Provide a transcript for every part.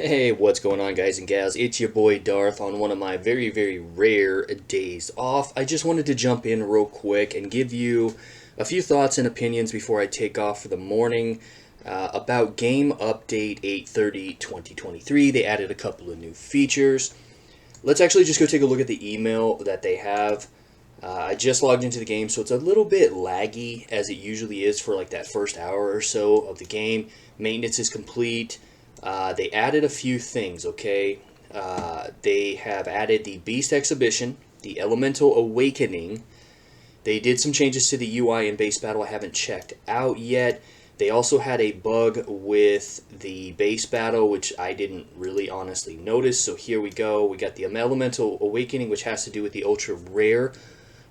Hey, what's going on, guys and gals? It's your boy Darth on one of my very, very rare days off. I just wanted to jump in real quick and give you a few thoughts and opinions before I take off for the morning about Game Update 8.30.2023. They added a couple of new features. Let's actually just go take a look at the email that they have. I just logged into the game, so it's a little bit laggy, as it usually is for like that first hour or so of the game. Maintenance is complete. They added a few things, okay? They have added the Beast Exhibition, the Elemental Awakening. They did some changes to the UI in base battle I haven't checked out yet. They also had a bug with the base battle, which I didn't really honestly notice. So here we go. We got the Elemental Awakening, which has to do with the ultra rare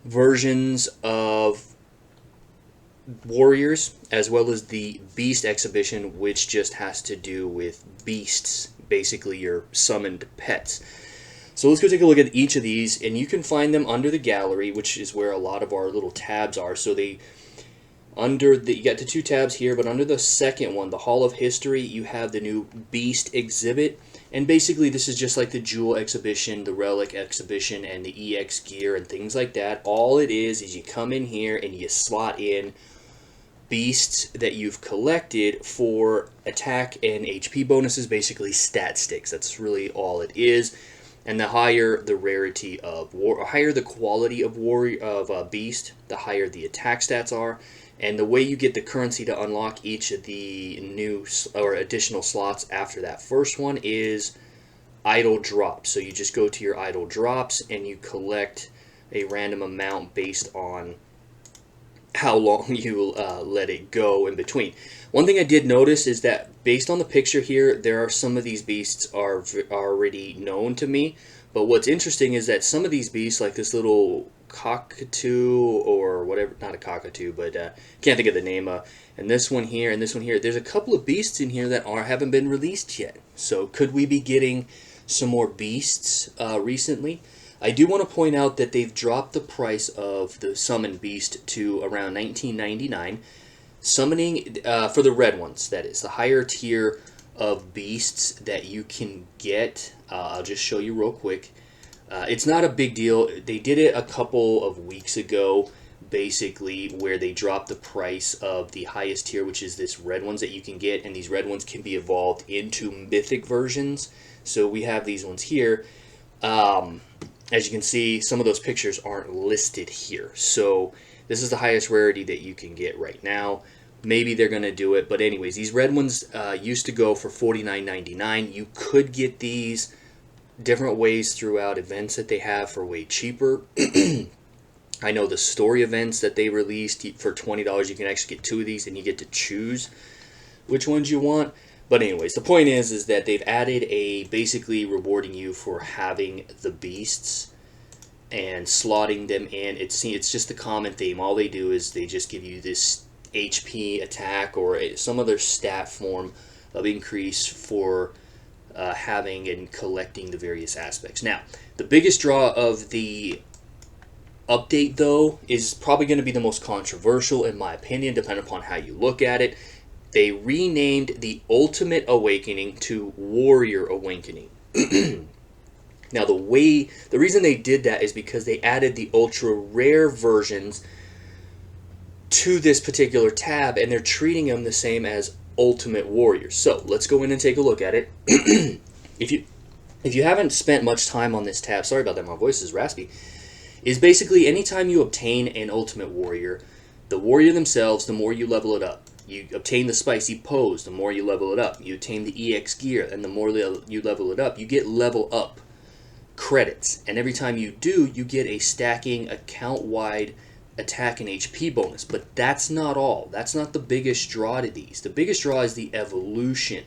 versions of warriors, as well as the Beast Exhibition, which just has to do with beasts, basically your summoned pets. So let's go take a look at each of these, and you can find them under the gallery, which is where a lot of our little tabs are. So you got the two tabs here, but under the second one, the Hall of History, you have the new Beast Exhibit. And basically this is just like the Jewel Exhibition, the Relic Exhibition, and the EX Gear and things like that. All it is you come in here and you slot in beasts that you've collected for attack and HP bonuses, basically stat sticks. That's really all it is. And the higher the rarity of higher the quality of beast, the higher the attack stats are. And the way you get the currency to unlock each of the new or additional slots after that first one is idle drops. So you just go to your idle drops and you collect a random amount based on how long you let it go in between. One thing I did notice is that based on the picture here, there are some of these beasts are already known to me. But what's interesting is that some of these beasts, like this little cockatoo or whatever, not a cockatoo, but can't think of the name. And this one here and this one here, there's a couple of beasts in here that haven't been released yet. So could we be getting some more beasts recently? I do want to point out that they've dropped the price of the Summon Beast to around $19.99. Summoning, for the red ones, that is, the higher tier of beasts that you can get. I'll just show you real quick. It's not a big deal. They did it a couple of weeks ago, basically, where they dropped the price of the highest tier, which is this red ones that you can get, and these red ones can be evolved into mythic versions. So we have these ones here. As you can see, some of those pictures aren't listed here. So this is the highest rarity that you can get right now. Maybe they're going to do it. But anyways, these red ones used to go for $49.99. You could get these different ways throughout events that they have for way cheaper. I know the story events that they released for $20, you can actually get two of these and you get to choose which ones you want. But anyways, the point is that they've added basically rewarding you for having the beasts and slotting them in. It's just the common theme. All they do is they just give you this HP attack or some other stat form of increase for having and collecting the various aspects. Now, the biggest draw of the update, though, is probably going to be the most controversial, in my opinion, depending upon how you look at it. They renamed the Ultimate Awakening to Warrior Awakening. Now, the reason they did that is because they added the ultra rare versions to this particular tab, and they're treating them the same as Ultimate Warriors. So let's go in and take a look at it. If you haven't spent much time on this tab, sorry about that, my voice is raspy, is basically anytime you obtain an Ultimate Warrior, the warrior themselves, the more you level it up. You obtain the spicy pose, the more you level it up. You obtain the EX gear, and the more you level it up, you get level up credits. And every time you do, you get a stacking account-wide attack and HP bonus. But that's not all. That's not the biggest draw to these. The biggest draw is the evolution.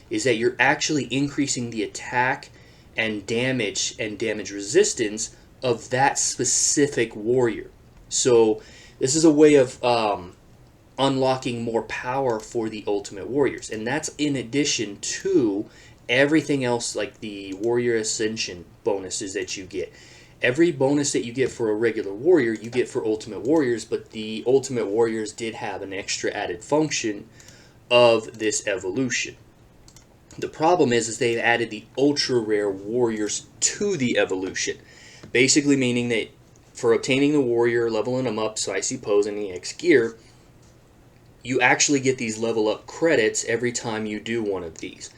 Is that you're actually increasing the attack and damage resistance of that specific warrior. So this is a way of unlocking more power for the Ultimate Warriors, and that's in addition to everything else like the Warrior Ascension bonuses that you get. Every bonus that you get for a regular warrior, you get for Ultimate Warriors, but the Ultimate Warriors did have an extra added function of this evolution. The problem is they've added the ultra rare warriors to the evolution, basically meaning that for obtaining the warrior, leveling them up, so icy pose and EX gear, you actually get these level up credits every time you do one of these,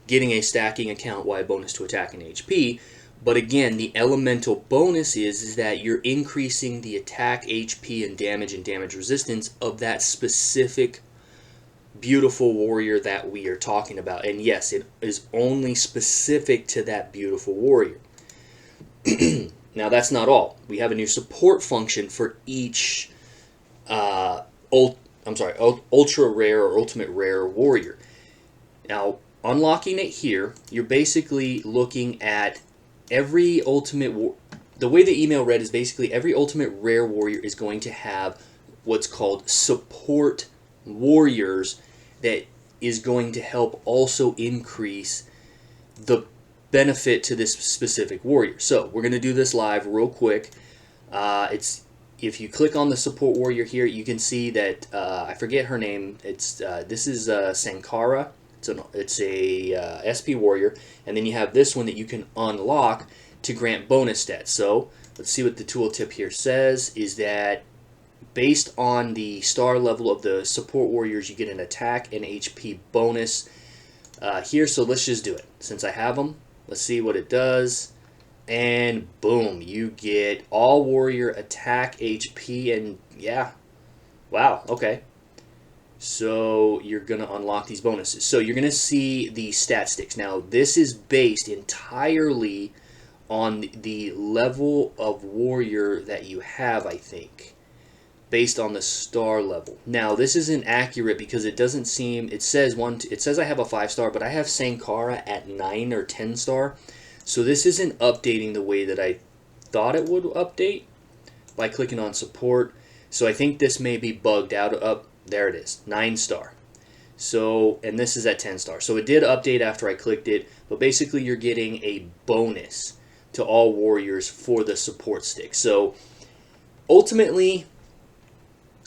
getting a stacking account-wide bonus to attack and HP. But again, the elemental bonus is that you're increasing the attack, HP, and damage resistance of that specific beautiful warrior that we are talking about. And yes, it is only specific to that beautiful warrior. Now that's not all. We have a new support function for each ultra rare or ultimate rare warrior. Now, unlocking it here, you're basically looking at every ultimate the way the email read is basically every ultimate rare warrior is going to have what's called support warriors that is going to help also increase the benefit to this specific warrior. So we're going to do this live real quick. It's if you click on the support warrior here, you can see that I forget her name. It's this is Sankara. It's a SP warrior, and then you have this one that you can unlock to grant bonus stats. So let's see what the tooltip here says. Is that based on the star level of the support warriors, you get an attack and HP bonus here. So let's just do it since I have them. Let's see what it does. And boom, you get all warrior attack, HP, and yeah. Wow, okay. So you're going to unlock these bonuses. So you're going to see the stat sticks. Now, this is based entirely on the level of warrior that you have, I think, based on the star level. Now, this isn't accurate because it doesn't seem, it says I have a 5-star, but I have Sankara at 9 or 10 star. So this isn't updating the way that I thought it would update by clicking on support. So I think this may be bugged out. There it is, 9 star. So, and this is at 10 star. So it did update after I clicked it, but basically you're getting a bonus to all warriors for the support stick. So ultimately,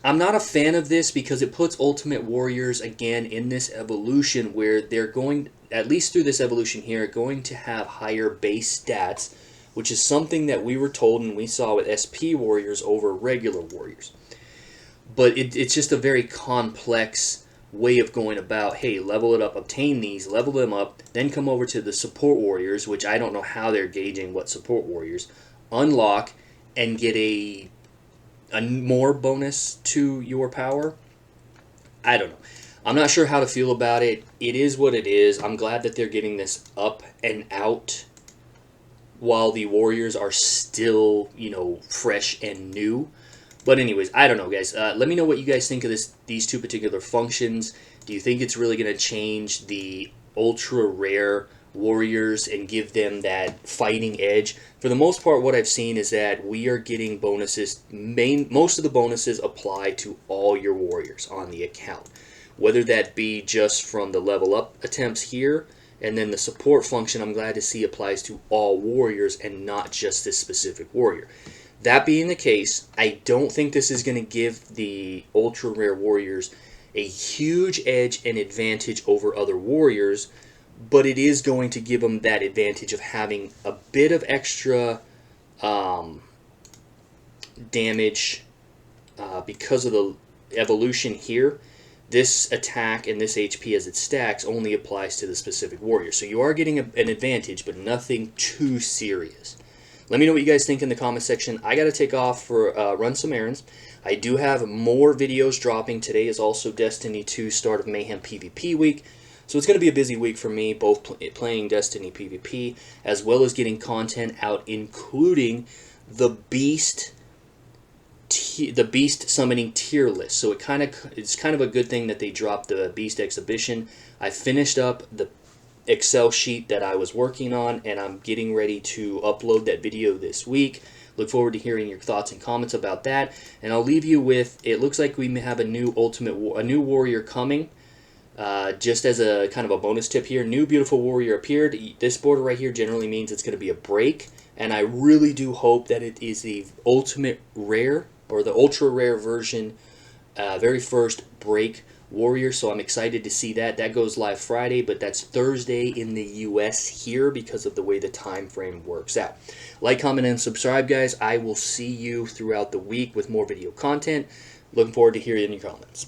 I'm not a fan of this because it puts ultimate warriors again in this evolution where they're going, at least through this evolution here, going to have higher base stats, which is something that we were told and we saw with SP warriors over regular warriors. But it's just a very complex way of going about, hey, level it up, obtain these, level them up, then come over to the support warriors, which I don't know how they're gauging what support warriors, unlock, and get a more bonus to your power. I don't know. I'm not sure how to feel about it. It is what it is. I'm glad that they're getting this up and out while the warriors are still, fresh and new. But anyways, I don't know, guys. Let me know what you guys think of these two particular functions. Do you think it's really going to change the ultra rare warriors and give them that fighting edge? For the most part, what I've seen is that we are getting bonuses. Most of the bonuses apply to all your warriors on the account, whether that be just from the level up attempts here, and then the support function, I'm glad to see, applies to all warriors and not just this specific warrior. That being the case, I don't think this is going to give the ultra rare warriors a huge edge and advantage over other warriors, but it is going to give them that advantage of having a bit of extra damage because of the evolution here. This attack and this HP as it stacks only applies to the specific warrior. So you are getting an advantage, but nothing too serious. Let me know what you guys think in the comment section. I got to take off for run some errands. I do have more videos dropping. Today is also Destiny 2 Start of Mayhem PvP week. So it's going to be a busy week for me, both playing Destiny PvP as well as getting content out, including the Beast summoning tier list. So it's kind of a good thing that they dropped the Beast exhibition. I finished up the Excel sheet that I was working on, and I'm getting ready to upload that video this week. Look forward to hearing your thoughts and comments about that. And I'll leave you with, it looks like we may have a new warrior coming. Just as a kind of a bonus tip here, new beautiful warrior appeared. This border right here generally means it's going to be a break, and I really do hope that it is the ultimate rare or the ultra rare version, very first break Warrior, so I'm excited to see that. That goes live Friday, but that's Thursday in the US here because of the way the time frame works out. Like, comment, and subscribe, guys. I will see you throughout the week with more video content. Looking forward to hearing your comments.